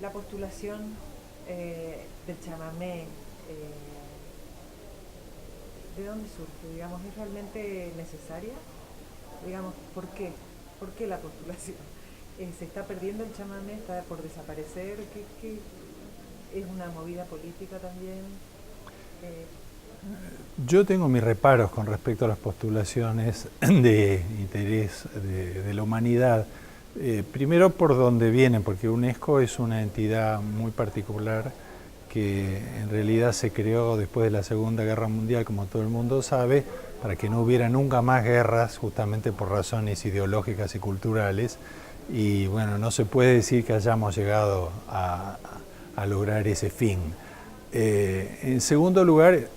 la postulación del chamamé, ¿de dónde surge? Digamos, ¿es realmente necesaria? Digamos, ¿por qué? ¿Por qué la postulación? ¿Se está perdiendo el chamamé? ¿Está por desaparecer? ¿Qué es una movida política también? Eh, Yo tengo mis reparos con respecto a las postulaciones de interés de la humanidad. Primero por dónde vienen, porque UNESCO es una entidad muy particular que en realidad se creó después de la Segunda Guerra Mundial, como todo el mundo sabe, para que no hubiera nunca más guerras, justamente por razones ideológicas y culturales. Y bueno, no se puede decir que hayamos llegado a lograr ese fin. En segundo lugar,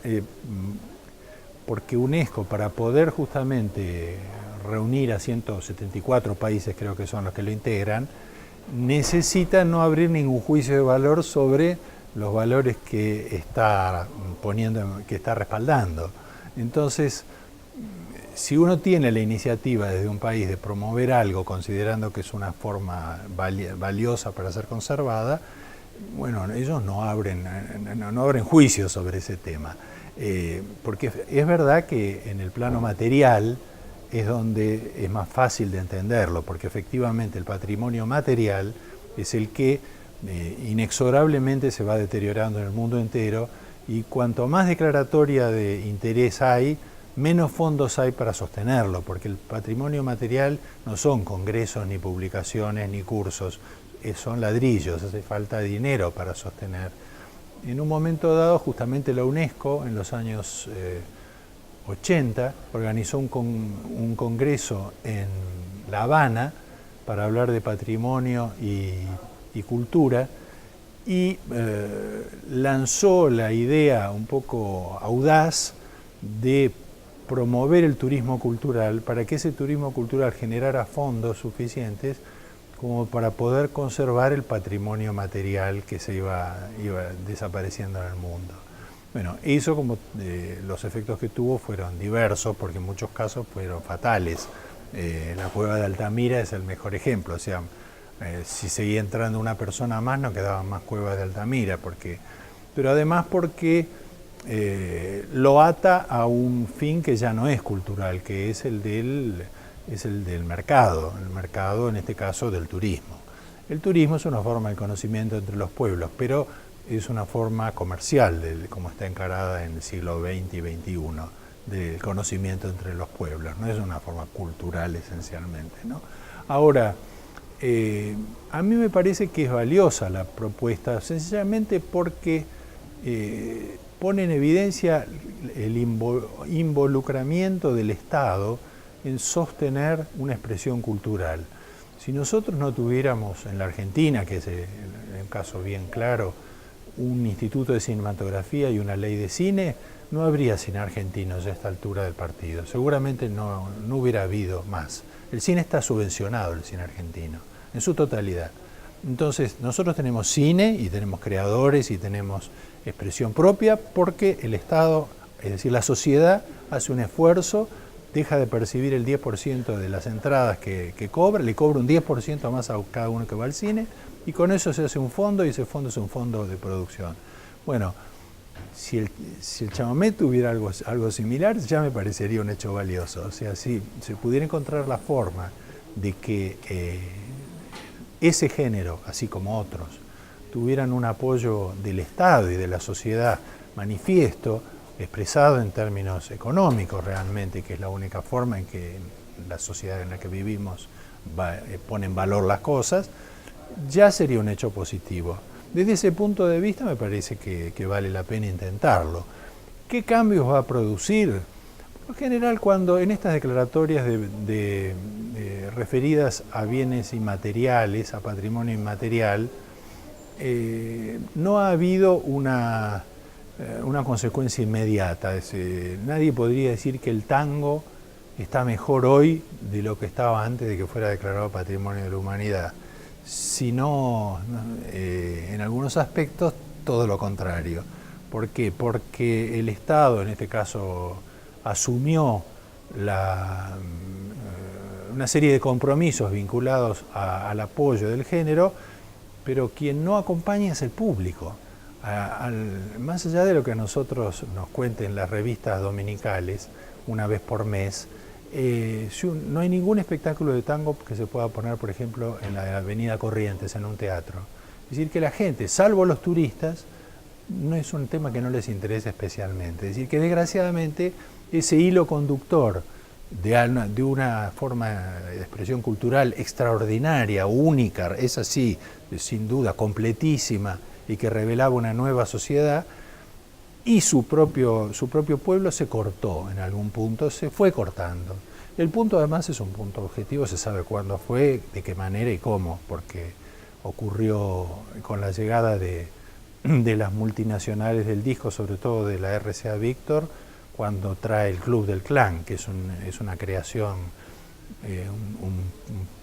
porque UNESCO, para poder justamente reunir a 174 países, creo que son los que lo integran, necesita no abrir ningún juicio de valor sobre los valores que está poniendo, que está respaldando. Entonces, si uno tiene la iniciativa desde un país de promover algo considerando que es una forma valiosa para ser conservada, bueno, ellos no abren juicios sobre ese tema. Porque es verdad que en el plano material es donde es más fácil de entenderlo, porque efectivamente el patrimonio material es el que inexorablemente se va deteriorando en el mundo entero, y cuanto más declaratoria de interés hay, menos fondos hay para sostenerlo, porque el patrimonio material no son congresos, ni publicaciones, ni cursos, son ladrillos, hace falta dinero para sostener. En un momento dado, justamente la UNESCO, en los años 80, organizó un congreso en La Habana para hablar de patrimonio y cultura, y lanzó la idea un poco audaz de promover el turismo cultural para que ese turismo cultural generara fondos suficientes como para poder conservar el patrimonio material que se iba desapareciendo en el mundo. Bueno, eso como los efectos que tuvo fueron diversos, porque en muchos casos fueron fatales. La cueva de Altamira es el mejor ejemplo, o sea, si seguía entrando una persona más no quedaban más cuevas de Altamira, pero además porque lo ata a un fin que ya no es cultural, que es el del mercado, el mercado en este caso del turismo. El turismo es una forma de conocimiento entre los pueblos, pero es una forma comercial, como está encarada en el siglo XX y XXI, del conocimiento entre los pueblos, no es una forma cultural esencialmente, ¿no? Ahora, a mí me parece que es valiosa la propuesta, sencillamente porque pone en evidencia el involucramiento del Estado en sostener una expresión cultural. Si nosotros no tuviéramos en la Argentina, que es un caso bien claro, un instituto de cinematografía y una ley de cine, no habría cine argentino a esta altura del partido. Seguramente no hubiera habido más. El cine está subvencionado, el cine argentino, en su totalidad. Entonces, nosotros tenemos cine y tenemos creadores y tenemos expresión propia porque el Estado, es decir, la sociedad, hace un esfuerzo, deja de percibir el 10% de las entradas que cobra, le cobra un 10% más a cada uno que va al cine, y con eso se hace un fondo, y ese fondo es un fondo de producción. Bueno, si el chamamé tuviera algo similar, ya me parecería un hecho valioso. O sea, si se pudiera encontrar la forma de que ese género, así como otros, tuvieran un apoyo del Estado y de la sociedad manifiesto, expresado en términos económicos realmente, que es la única forma en que la sociedad en la que vivimos pone en valor las cosas, ya sería un hecho positivo. Desde ese punto de vista me parece que vale la pena intentarlo. ¿Qué cambios va a producir? Por lo general, cuando en estas declaratorias referidas a bienes inmateriales, a patrimonio inmaterial, no ha habido una consecuencia inmediata. Nadie podría decir que el tango está mejor hoy de lo que estaba antes de que fuera declarado Patrimonio de la Humanidad, sino en algunos aspectos todo lo contrario. ¿Por qué? Porque el Estado, en este caso, asumió una serie de compromisos vinculados al apoyo del género, pero quien no acompaña es el público. Más allá de lo que a nosotros nos cuenten las revistas dominicales, una vez por mes, no hay ningún espectáculo de tango que se pueda poner, por ejemplo, en la Avenida Corrientes, en un teatro. Es decir, que la gente, salvo los turistas, no es un tema que no les interese especialmente. Es decir, que desgraciadamente ese hilo conductor de una forma de expresión cultural extraordinaria, única, es así, sin duda, completísima, y que revelaba una nueva sociedad, y su propio pueblo se cortó en algún punto, se fue cortando. El punto además es un punto objetivo, se sabe cuándo fue, de qué manera y cómo, porque ocurrió con la llegada de las multinacionales del disco, sobre todo de la RCA Víctor, cuando trae el Club del Clan, que es una creación, un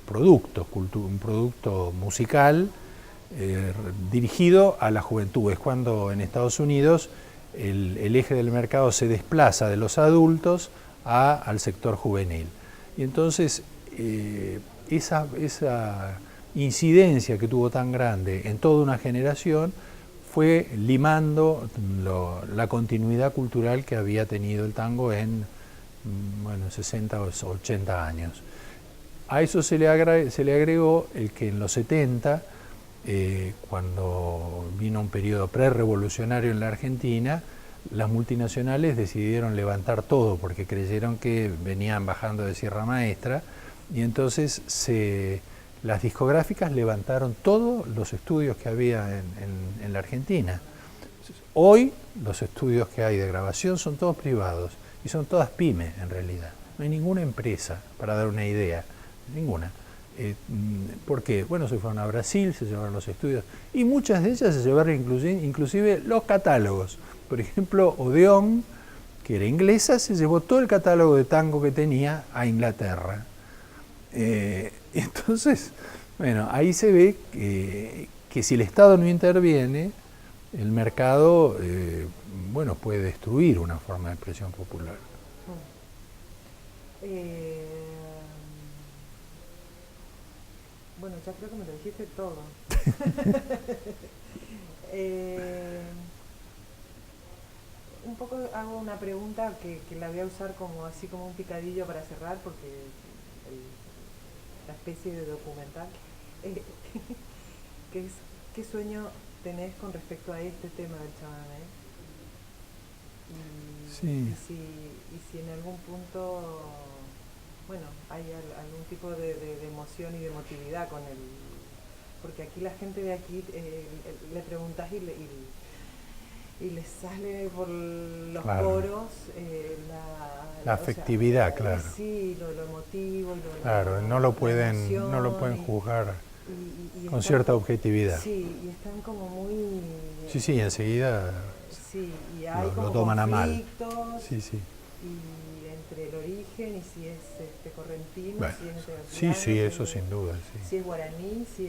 producto musical dirigido a la juventud. Es cuando en Estados Unidos el eje del mercado se desplaza de los adultos al sector juvenil. Y entonces esa incidencia que tuvo tan grande en toda una generación fue limando la continuidad cultural que había tenido el tango en 60 o 80 años. A eso se le agregó el que en los 70, cuando vino un periodo prerevolucionario en la Argentina, las multinacionales decidieron levantar todo porque creyeron que venían bajando de Sierra Maestra, y entonces las discográficas levantaron todos los estudios que había en la Argentina. Hoy los estudios que hay de grabación son todos privados y son todas pymes en realidad. No hay ninguna empresa, para dar una idea, ninguna. ¿Por qué? Bueno, se fueron a Brasil, se llevaron los estudios, y muchas de ellas se llevaron inclusive los catálogos. Por ejemplo, Odeón, que era inglesa, se llevó todo el catálogo de tango que tenía a Inglaterra. Entonces, bueno, ahí se ve que si el Estado no interviene, el mercado puede destruir una forma de expresión popular. Bueno, ya creo que me lo dijiste todo. Un poco hago una pregunta que la voy a usar así como un picadillo para cerrar, porque la especie de documental, que es, ¿qué sueño tenés con respecto a este tema del chamamé? Sí. Y si en algún punto, hay algún tipo de emoción y de emotividad con el... Porque aquí la gente de aquí le preguntás y les sale por los poros la afectividad, claro. Sí, lo emotivo. Claro, no lo pueden juzgar con cierta objetividad. Sí, y están como muy... Sí, enseguida sí, y hay lo toman a mal. Sí. Y entre el origen y si es correntino, si es neoyorquino, sí, eso sin duda. Sí. Si es guaraní, si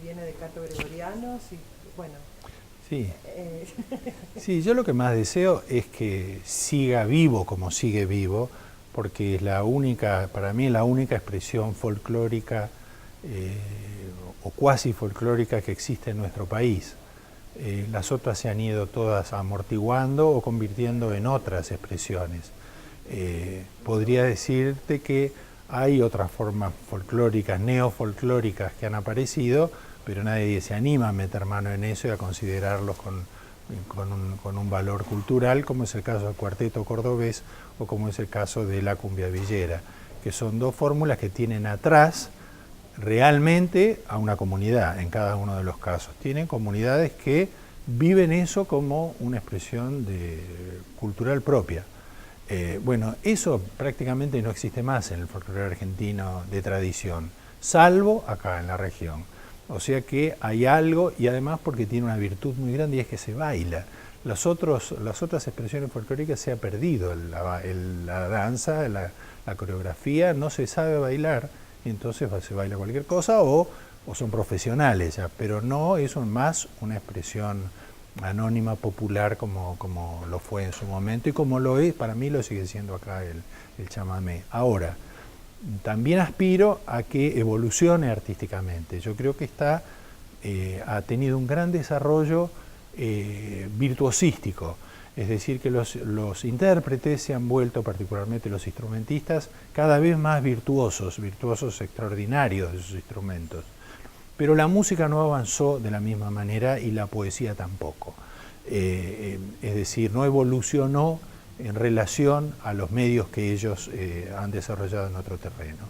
viene de canto gregoriano, Sí. Sí, yo lo que más deseo es que siga vivo como sigue vivo, porque es para mí la única expresión folclórica o cuasi folclórica que existe en nuestro país. Las otras se han ido todas amortiguando o convirtiendo en otras expresiones. Podría decirte que hay otras formas folclóricas, neofolclóricas que han aparecido, pero nadie se anima a meter mano en eso y a considerarlos con un valor cultural, como es el caso del cuarteto cordobés o como es el caso de la cumbia villera, que son dos fórmulas que tienen atrás realmente a una comunidad en cada uno de los casos. Tienen comunidades que viven eso como una expresión cultural propia. Eso prácticamente no existe más en el folclore argentino de tradición, salvo acá en la región. O sea que hay algo, y además porque tiene una virtud muy grande, y es que se baila. Las otras expresiones folclóricas se ha perdido, la danza, la coreografía, no se sabe bailar, y entonces se baila cualquier cosa o son profesionales ya, pero no es más una expresión anónima, popular, como lo fue en su momento, y como lo es, para mí lo sigue siendo acá el chamamé. Ahora, también aspiro a que evolucione artísticamente. Yo creo que está ha tenido un gran desarrollo virtuosístico. Es decir, que los intérpretes se han vuelto, particularmente los instrumentistas, cada vez más virtuosos extraordinarios de sus instrumentos. Pero la música no avanzó de la misma manera y la poesía tampoco. Es decir, no evolucionó en relación a los medios que ellos han desarrollado en otro terreno.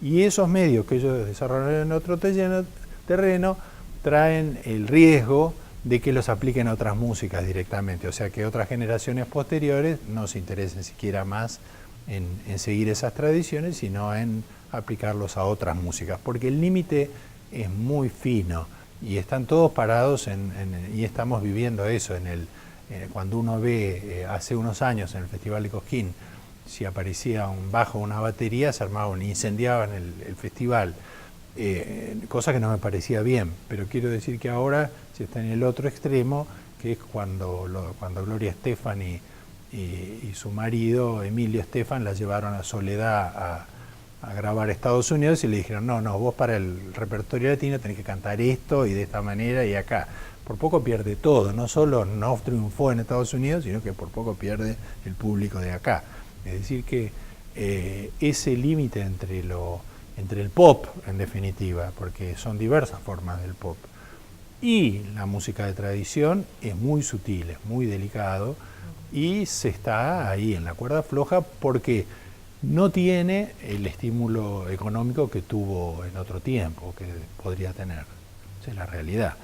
Y esos medios que ellos desarrollaron en otro terreno traen el riesgo de que los apliquen a otras músicas directamente, o sea que otras generaciones posteriores no se interesen siquiera más en seguir esas tradiciones, sino en aplicarlos a otras músicas, porque el límite es muy fino y están todos parados y estamos viviendo eso cuando uno ve hace unos años en el Festival de Cosquín, si aparecía un bajo o una batería, se armaban, incendiaban el festival. Cosa que no me parecía bien, pero quiero decir que ahora se está en el otro extremo, que es cuando Gloria Estefan y su marido Emilio Estefan la llevaron a Soledad a grabar a Estados Unidos y le dijeron, no, vos para el repertorio latino tenés que cantar esto y de esta manera y acá. Por poco pierde todo, no solo no triunfó en Estados Unidos, sino que por poco pierde el público de acá. Es decir que ese límite entre el pop, en definitiva, porque son diversas formas del pop, y la música de tradición es muy sutil, es muy delicado, y se está ahí en la cuerda floja porque no tiene el estímulo económico que tuvo en otro tiempo, que podría tener. Esa es la realidad.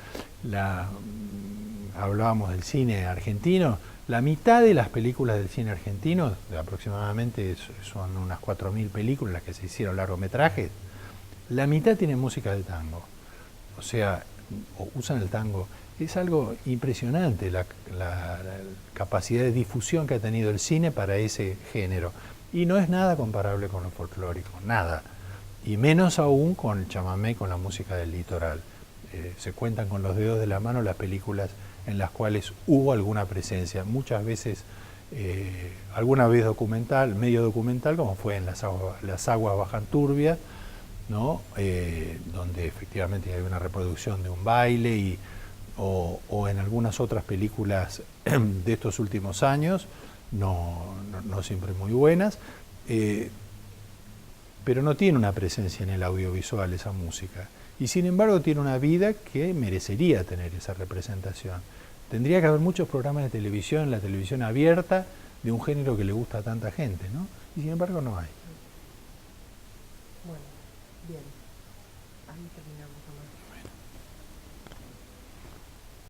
Hablábamos del cine argentino. La mitad de las películas del cine argentino, aproximadamente son unas 4.000 películas las que se hicieron largometrajes, la mitad tiene música de tango. O sea, usan el tango. Es algo impresionante la capacidad de difusión que ha tenido el cine para ese género. Y no es nada comparable con lo folclórico, nada. Y menos aún con el chamamé, con la música del litoral. Se cuentan con los dedos de la mano las películas en las cuales hubo alguna presencia, muchas veces, alguna vez documental, medio documental, como fue en Las aguas bajan turbias, ¿no? Donde efectivamente hay una reproducción de un baile, o en algunas otras películas de estos últimos años, no siempre muy buenas, pero no tiene una presencia en el audiovisual esa música. Y sin embargo tiene una vida que merecería tener esa representación. Tendría que haber muchos programas de televisión, la televisión abierta, de un género que le gusta a tanta gente, ¿no? Y sin embargo no hay. Bueno, bien. Ahí terminamos, Tomás.